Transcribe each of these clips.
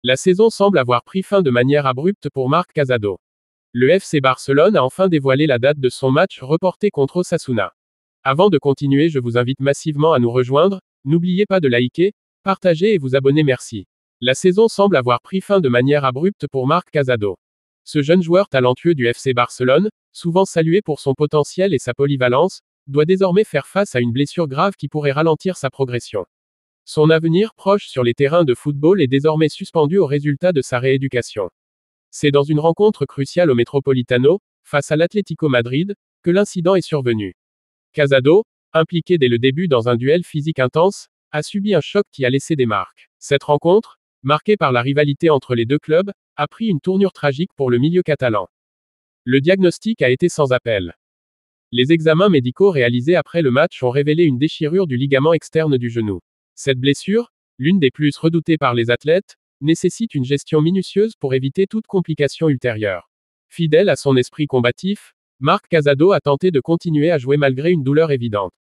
La saison semble avoir pris fin de manière abrupte pour Marc Casado. Le FC Barcelone a enfin dévoilé la date de son match reporté contre Osasuna. Avant de continuer, je vous invite massivement à nous rejoindre, n'oubliez pas de liker, partager et vous abonner, merci. La saison semble avoir pris fin de manière abrupte pour Marc Casado. Ce jeune joueur talentueux du FC Barcelone, souvent salué pour son potentiel et sa polyvalence, doit désormais faire face à une blessure grave qui pourrait ralentir sa progression. Son avenir proche sur les terrains de football est désormais suspendu au résultat de sa rééducation. C'est dans une rencontre cruciale au Metropolitano, face à l'Atlético Madrid, que l'incident est survenu. Casado, impliqué dès le début dans un duel physique intense, a subi un choc qui a laissé des marques. Cette rencontre, marquée par la rivalité entre les deux clubs, a pris une tournure tragique pour le milieu catalan. Le diagnostic a été sans appel. Les examens médicaux réalisés après le match ont révélé une déchirure du ligament externe du genou. Cette blessure, l'une des plus redoutées par les athlètes, nécessite une gestion minutieuse pour éviter toute complication ultérieure. Fidèle à son esprit combatif, Marc Casado a tenté de continuer à jouer malgré une douleur évidente.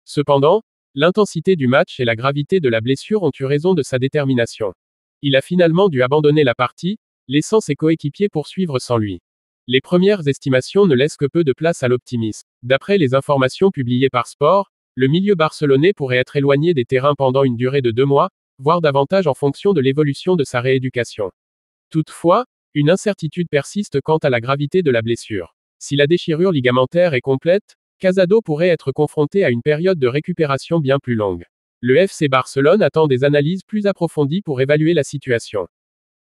Cependant, l'intensité du match et la gravité de la blessure ont eu raison de sa détermination. Il a finalement dû abandonner la partie, laissant ses coéquipiers poursuivre sans lui. Les premières estimations ne laissent que peu de place à l'optimisme. D'après les informations publiées par Sport, le milieu barcelonais pourrait être éloigné des terrains pendant une durée de 2 mois, voire davantage en fonction de l'évolution de sa rééducation. Toutefois, une incertitude persiste quant à la gravité de la blessure. Si la déchirure ligamentaire est complète, Casado pourrait être confronté à une période de récupération bien plus longue. Le FC Barcelone attend des analyses plus approfondies pour évaluer la situation.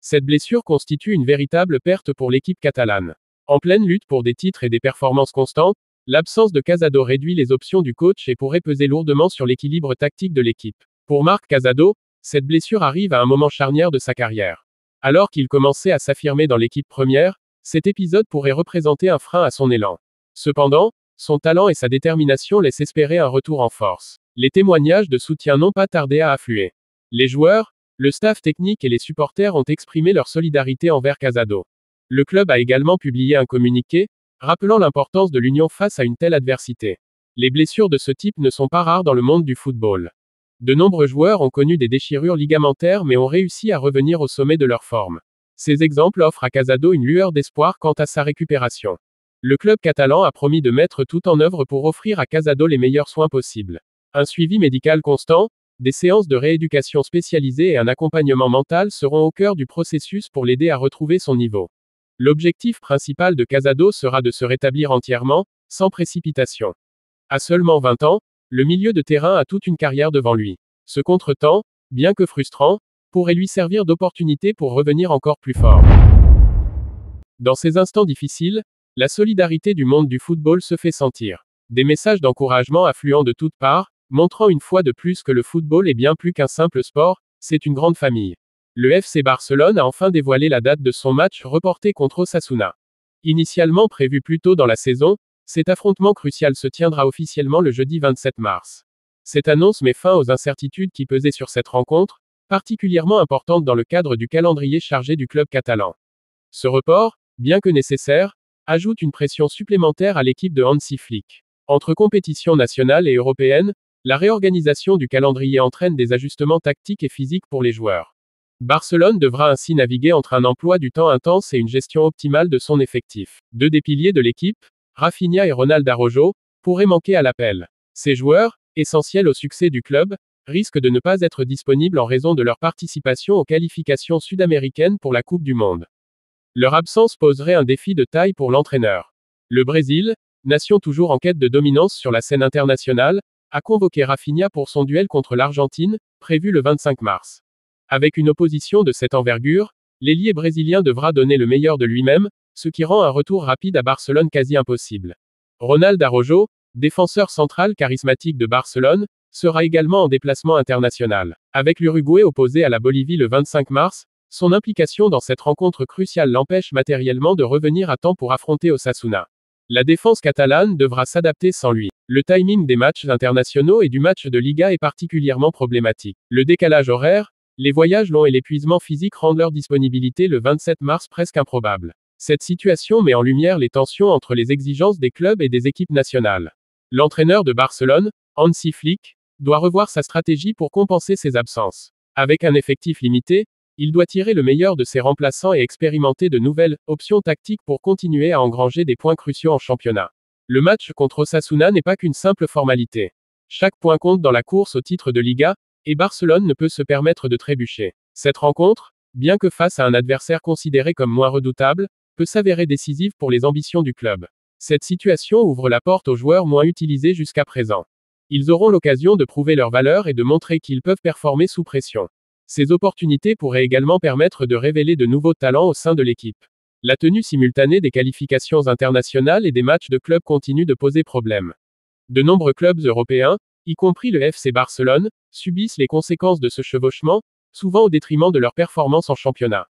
Cette blessure constitue une véritable perte pour l'équipe catalane. En pleine lutte pour des titres et des performances constantes, l'absence de Casado réduit les options du coach et pourrait peser lourdement sur l'équilibre tactique de l'équipe. Pour Marc Casado, cette blessure arrive à un moment charnière de sa carrière. Alors qu'il commençait à s'affirmer dans l'équipe première, cet épisode pourrait représenter un frein à son élan. Cependant, son talent et sa détermination laissent espérer un retour en force. Les témoignages de soutien n'ont pas tardé à affluer. Les joueurs, le staff technique et les supporters ont exprimé leur solidarité envers Casado. Le club a également publié un communiqué, rappelant l'importance de l'union face à une telle adversité. Les blessures de ce type ne sont pas rares dans le monde du football. De nombreux joueurs ont connu des déchirures ligamentaires mais ont réussi à revenir au sommet de leur forme. Ces exemples offrent à Casado une lueur d'espoir quant à sa récupération. Le club catalan a promis de mettre tout en œuvre pour offrir à Casado les meilleurs soins possibles. Un suivi médical constant, des séances de rééducation spécialisées et un accompagnement mental seront au cœur du processus pour l'aider à retrouver son niveau. L'objectif principal de Casado sera de se rétablir entièrement, sans précipitation. À seulement 20 ans, le milieu de terrain a toute une carrière devant lui. Ce contretemps, bien que frustrant, pourrait lui servir d'opportunité pour revenir encore plus fort. Dans ces instants difficiles, la solidarité du monde du football se fait sentir. Des messages d'encouragement affluent de toutes parts, montrant une fois de plus que le football est bien plus qu'un simple sport, c'est une grande famille. Le FC Barcelone a enfin dévoilé la date de son match reporté contre Osasuna. Initialement prévu plus tôt dans la saison, cet affrontement crucial se tiendra officiellement le jeudi 27 mars. Cette annonce met fin aux incertitudes qui pesaient sur cette rencontre, particulièrement importante dans le cadre du calendrier chargé du club catalan. Ce report, bien que nécessaire, ajoute une pression supplémentaire à l'équipe de Hansi Flick. Entre compétitions nationales et européennes, la réorganisation du calendrier entraîne des ajustements tactiques et physiques pour les joueurs. Barcelone devra ainsi naviguer entre un emploi du temps intense et une gestion optimale de son effectif. Deux des piliers de l'équipe, Rafinha et Ronald Araujo, pourraient manquer à l'appel. Ces joueurs, essentiels au succès du club, risquent de ne pas être disponibles en raison de leur participation aux qualifications sud-américaines pour la Coupe du Monde. Leur absence poserait un défi de taille pour l'entraîneur. Le Brésil, nation toujours en quête de dominance sur la scène internationale, a convoqué Rafinha pour son duel contre l'Argentine, prévu le 25 mars. Avec une opposition de cette envergure, l'ailier brésilien devra donner le meilleur de lui-même, ce qui rend un retour rapide à Barcelone quasi impossible. Ronald Araujo, défenseur central charismatique de Barcelone, sera également en déplacement international. Avec l'Uruguay opposé à la Bolivie le 25 mars, son implication dans cette rencontre cruciale l'empêche matériellement de revenir à temps pour affronter Osasuna. La défense catalane devra s'adapter sans lui. Le timing des matchs internationaux et du match de Liga est particulièrement problématique. Le décalage horaire, les voyages longs et l'épuisement physique rendent leur disponibilité le 27 mars presque improbable. Cette situation met en lumière les tensions entre les exigences des clubs et des équipes nationales. L'entraîneur de Barcelone, Hansi Flick, doit revoir sa stratégie pour compenser ses absences. Avec un effectif limité, Il doit tirer le meilleur de ses remplaçants et expérimenter de nouvelles options tactiques pour continuer à engranger des points cruciaux en championnat. Le match contre Osasuna n'est pas qu'une simple formalité. Chaque point compte dans la course au titre de Liga, et Barcelone ne peut se permettre de trébucher. Cette rencontre, bien que face à un adversaire considéré comme moins redoutable, peut s'avérer décisive pour les ambitions du club. Cette situation ouvre la porte aux joueurs moins utilisés jusqu'à présent. Ils auront l'occasion de prouver leur valeur et de montrer qu'ils peuvent performer sous pression. Ces opportunités pourraient également permettre de révéler de nouveaux talents au sein de l'équipe. La tenue simultanée des qualifications internationales et des matchs de club continue de poser problème. De nombreux clubs européens, y compris le FC Barcelone, subissent les conséquences de ce chevauchement, souvent au détriment de leur performance en championnat.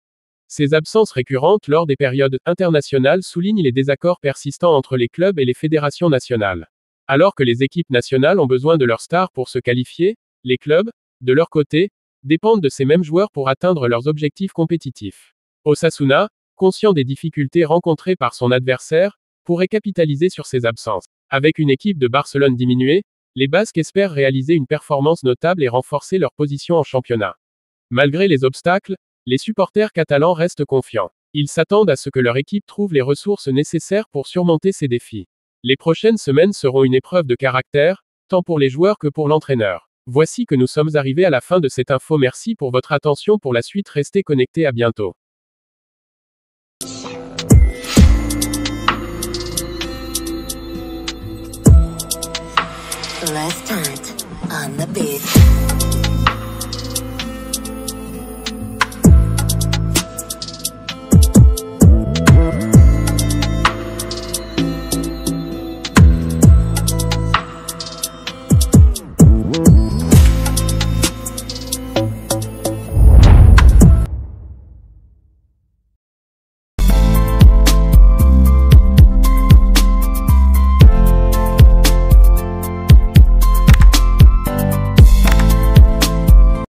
Ces absences récurrentes lors des périodes internationales soulignent les désaccords persistants entre les clubs et les fédérations nationales. Alors que les équipes nationales ont besoin de leurs stars pour se qualifier, les clubs, de leur côté, dépendent de ces mêmes joueurs pour atteindre leurs objectifs compétitifs. Osasuna, conscient des difficultés rencontrées par son adversaire, pourrait capitaliser sur ces absences. Avec une équipe de Barcelone diminuée, les Basques espèrent réaliser une performance notable et renforcer leur position en championnat. Malgré les obstacles, les supporters catalans restent confiants. Ils s'attendent à ce que leur équipe trouve les ressources nécessaires pour surmonter ces défis. Les prochaines semaines seront une épreuve de caractère, tant pour les joueurs que pour l'entraîneur. Voici que nous sommes arrivés à la fin de cette info. Merci pour votre attention. Pour la suite, restez connectés. À bientôt.